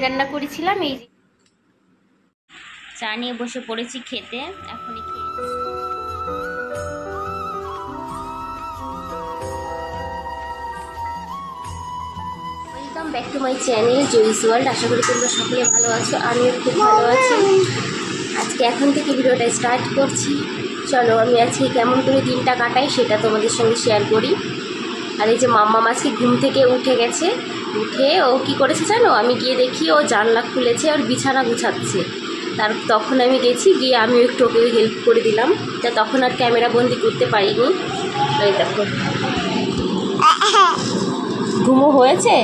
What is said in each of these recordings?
রান্না করেছিলাম। এই চা নিয়ে বসে পড়েছি খেতে, এখনই খেয়ে। Welcome back to my channel Joyee's world. আশা করি তোমরা সকলে ভালো আছো, আমিও খুব ভালো আছি। আজকে এখন থেকে ভিডিওটা স্টার্ট করছি। চলো আমি আজকে কেমন করে দিনটা কাটাই সেটা তোমাদের সঙ্গে শেয়ার করি। আর এই যে মাম্মাম আজকে ঘুম থেকে উঠে গেছে, উঠে ও কি করেছে জানো, আমি গিয়ে দেখি ও জানলা খুলেছে, ওর বিছানা গুছাচ্ছে। তখন আমি গেছি, গিয়ে আমিও একটু ওকে হেল্প করে দিলাম। তা তখন আর ক্যামেরা বন্দি করতে পারিনি। এই দেখো ঘুমো হয়েছে।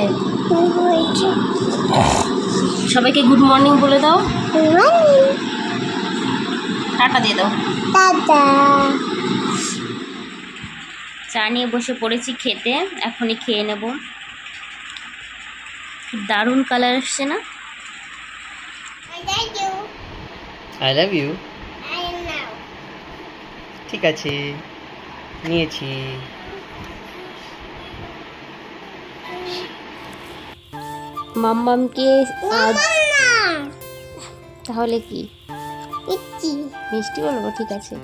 সবাইকে গুড মর্নিং বলে দাও, টাটা দিয়ে দাও। চা নিয়ে বসে পড়েছি খেতে, এখনই খেয়ে নেব। দারুণ কালার আসছে না? I love you. ঠিক আছে, নিয়েছি। মাম্মামকে আজ তাহলে কি মিষ্টি বলবো? ঠিক আছে,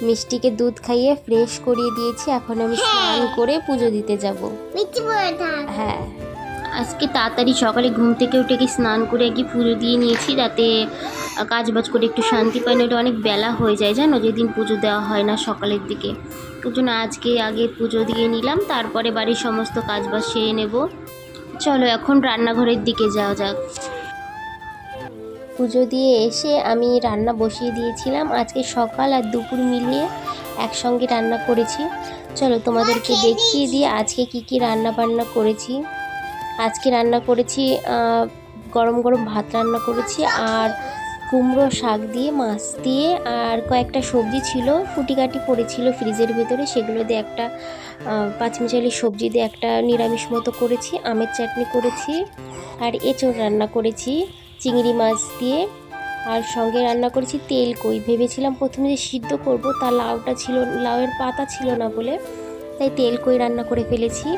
মিষ্টিকে দুধ খাইয়ে ফ্রেশ করিয়ে দিয়েছি। এখন আমি স্নান করে পুজো দিতে যাব। হ্যাঁ, আজকে তাড়াতাড়ি সকালে ঘুম থেকে উঠে কি স্নান করে কি পুজো দিয়ে নিয়েছি, যাতে কাজবাজ করে একটু শান্তি পাই। না, অনেক বেলা হয়ে যায় জানো, যেদিন পুজো দেওয়া হয় না সকালের দিকে। ওই জন্য আজকে আগে পুজো দিয়ে নিলাম, তারপরে বাড়ির সমস্ত কাজবাজ সেরে নেব। চলো এখন রান্নাঘরের দিকে যাওয়া যাক। পুজো দিয়ে এসে আমি রান্না বসিয়ে দিয়েছিলাম। আজকে সকাল আর দুপুর মিলিয়ে একসঙ্গে রান্না করেছি। চলো তোমাদেরকে দেখিয়ে দিয়ে আজকে কি রান্না বান্না করেছি। আজকে রান্না করেছি গরম গরম ভাত রান্না করেছি, আর কুমড়ো শাক দিয়ে, মাছ দিয়ে, আর কয়েকটা সবজি ছিল কুটিকাটি পড়েছিল ফ্রিজের ভেতরে, সেগুলো দিয়ে একটা পাঁচমিশালি সবজি দিয়ে একটা নিরামিষ মতো করেছি। আমের চাটনি করেছি, আর এঁচোড় রান্না করেছি চিংড়ি মাছ দিয়ে, আর সঙ্গে রান্না করেছি তেল কই। ভেবেছিলাম প্রথমে যে সিদ্ধ করব, তা লাউয়ের পাতা ছিল না বলে, তাই তেল কই রান্না করে ফেলেছি।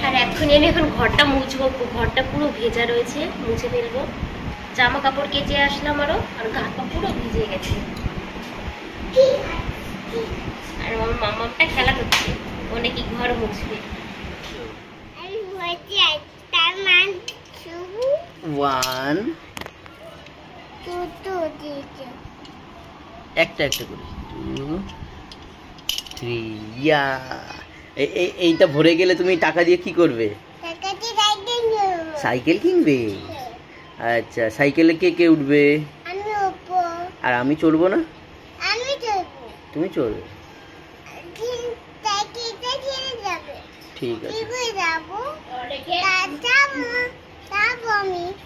আর এখনই আমি ঘরটা মুছবো, ঘরটা পুরো ভেজা রয়েছে, মুছে ফেলবো। জামা কাপড় কেচে আসলাম আরো, আর গা পা পুরো ভিজে গেছে। আর আমার মামাটা খেলা করছে, ও নাকি ঘর মুছবে। একটা করে 2 3 ইয়া। এইটা ভরে গেলে তুমি টাকা দিয়ে কি করবে? সাইকেল কিনবে? আচ্ছা, সাইকেলে কে উঠবে? আর আমি চড়বো না? তুমি চড়বে? ঠিক আছে,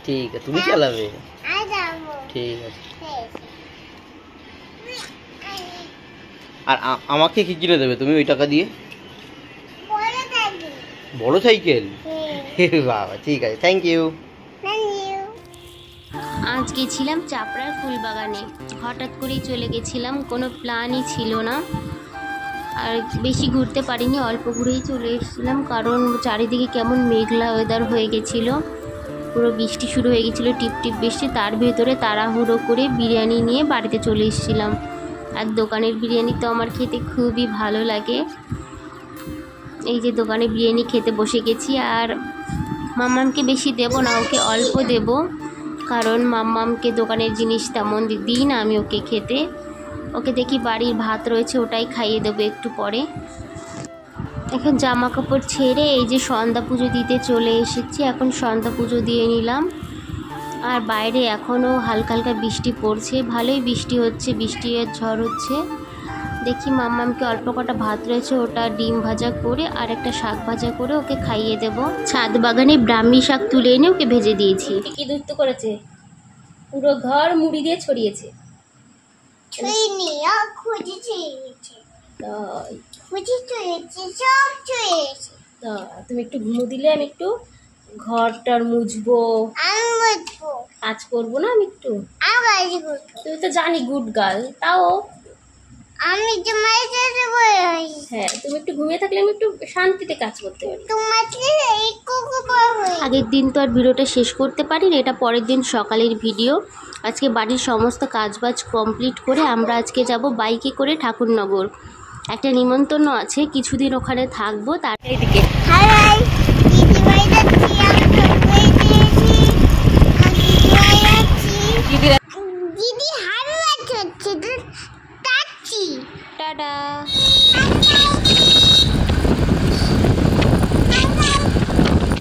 ঠিক আছে, তুমি চালাবে? ঠিক আছে। আর আমাকে কি কিনে দেবে তুমি ওই টাকা দিয়ে? বড় সাইকেল? বাবা, ঠিক আছে, থ্যাংক ইউ। আজ গেছিলাম চাপড়ার ফুলবাগানে, হঠাৎ করেই চলে গেছিলাম, কোনো প্ল্যানই ছিল না। আর বেশি ঘুরতে পারিনি, অল্প ঘুরেই চলে এসেছিলাম, কারণ চারিদিকে কেমন মেঘলা ওয়েদার হয়ে গেছিলো, পুরো বৃষ্টি শুরু হয়ে গেছিলো, টিপ টিপ বৃষ্টি। তার ভেতরে তাড়াহুড়ো করে বিরিয়ানি নিয়ে বাড়িতে চলে এসেছিলাম। আর দোকানের বিরিয়ানি তো আমার খেতে খুবই ভালো লাগে। এই যে দোকানে বিরিয়ানি খেতে বসে গেছি। আর মাম্মামকে বেশি দেব না, ওকে অল্প দেব, কারণ মাম্মামকে দোকানের জিনিস তেমন দিই না আমি ওকে খেতে। ওকে দেখি বাড়ির ভাত রয়েছে, ওটাই খাইয়ে দেবো একটু পরে। এখন জামা কাপড় ছেড়ে এই যে সন্ধ্যা পুজো দিতে চলে এসেছি। এখন সন্ধ্যা পুজো দিয়ে নিলাম। আর বাইরে এখনও হালকা হালকা বৃষ্টি পড়ছে, ভালোই বৃষ্টি হচ্ছে, বৃষ্টির ঝড় হচ্ছে। দেখি মাম্মামকে অল্প কটা ভাত রয়েছে, ওটা ডিম ভাজা করে আর একটা শাক ভাজা করে ওকে খাইয়ে দেব। ছাদ বাগানে ব্রাহ্মী শাক তুলে এনে ওকে ভেজে দিয়েছি। কি দুধ করেছে, পুরো ঘর মুড়ি দিয়ে ছড়িয়েছে। তুমি একটু ঘুমো দিলে আমি একটু ঘরটার মুছবো। আজ করবো না আমি একটু, তুই তো জানি গুড গার্ল, তাও আমি হ্যাঁ, তুমি একটু ঘুমিয়ে থাকলে আমি একটু শান্তিতে কাজ করতে পারি। আগের দিন তো আর ভিডিওটা শেষ করতে পারিনি, এটা পরের দিন সকালের ভিডিও। আজকে বাড়ির সমস্ত কাজবাজ কমপ্লিট করে আমরা আজকে যাব বাইকে করে ঠাকুরনগর। একটা নিমন্ত্রণ আছে, কিছুদিন ওখানে থাকবো। তার এদিকে টাটা।